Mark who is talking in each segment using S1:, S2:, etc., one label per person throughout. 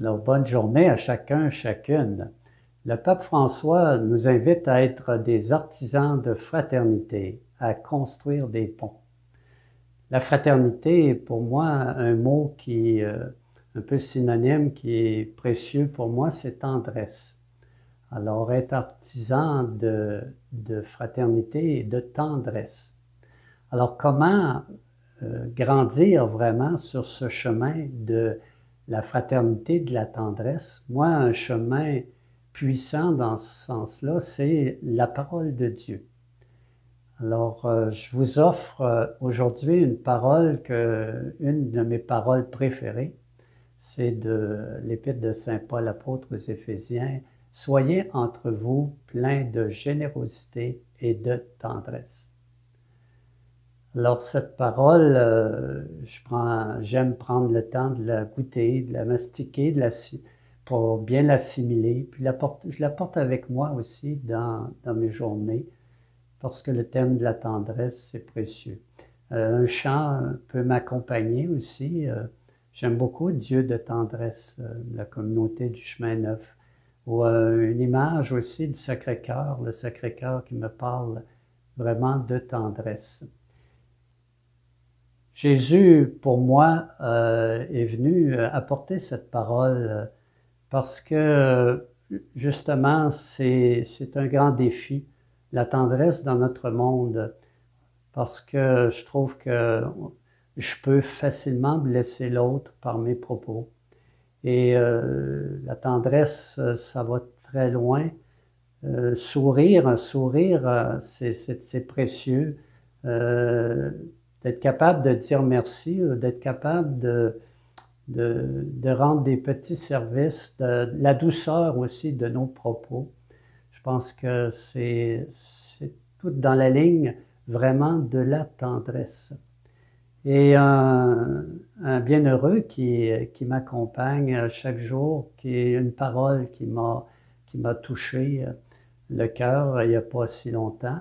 S1: Alors, bonne journée à chacun, chacune. Le pape François nous invite à être des artisans de fraternité, à construire des ponts. La fraternité est pour moi un mot qui est un peu synonyme, qui est précieux pour moi, c'est tendresse. Alors, être artisan de fraternité et de tendresse. Alors, comment grandir vraiment sur ce chemin de la fraternité, de la tendresse? Moi, un chemin puissant dans ce sens-là, c'est la parole de Dieu. Alors, je vous offre aujourd'hui une parole une de mes paroles préférées, c'est de l'Épître de Saint Paul, apôtre aux Éphésiens. « Soyez entre vous pleins de générosité et de tendresse. » Alors, cette parole, j'aime prendre le temps de la goûter, de la mastiquer, pour bien l'assimiler. Puis je la porte avec moi aussi dans mes journées, parce que le thème de la tendresse, c'est précieux. Un chant peut m'accompagner aussi. J'aime beaucoup Dieu de tendresse, la communauté du chemin neuf. Ou une image aussi du Sacré-Cœur, le Sacré-Cœur qui me parle vraiment de tendresse. Jésus, pour moi, est venu apporter cette parole parce que, justement, c'est un grand défi, la tendresse dans notre monde, parce que je trouve que je peux facilement blesser l'autre par mes propos. Et la tendresse, ça va très loin. Un sourire, c'est précieux. D'être capable de dire merci, d'être capable de rendre des petits services, de la douceur aussi de nos propos. Je pense que c'est tout dans la ligne vraiment de la tendresse. Et un bienheureux qui m'accompagne chaque jour, qui est une parole qui m'a touché le cœur il n'y a pas si longtemps.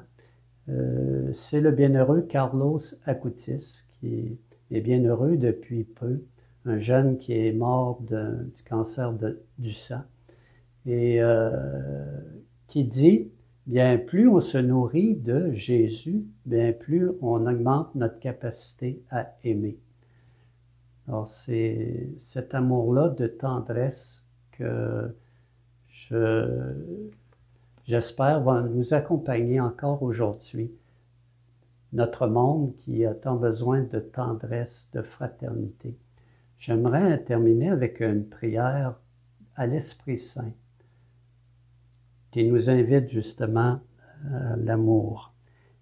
S1: C'est le bienheureux Carlos Acutis, qui est bienheureux depuis peu, un jeune qui est mort du cancer du sang, et qui dit, bien plus on se nourrit de Jésus, bien plus on augmente notre capacité à aimer. Alors c'est cet amour-là de tendresse que j'espère va nous accompagner encore aujourd'hui. Notre monde qui a tant besoin de tendresse, de fraternité. J'aimerais terminer avec une prière à l'Esprit Saint qui nous invite justement à l'amour.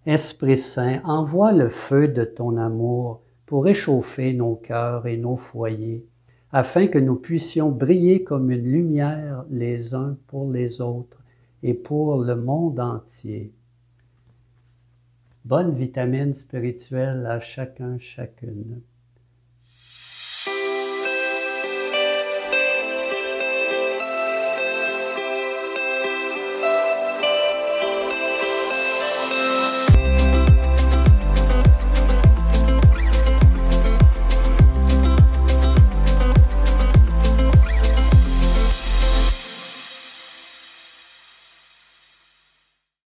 S1: Esprit Saint, envoie le feu de ton amour pour réchauffer nos cœurs et nos foyers, afin que nous puissions briller comme une lumière les uns pour les autres et pour le monde entier. Bonne vitamine spirituelle à chacun, chacune.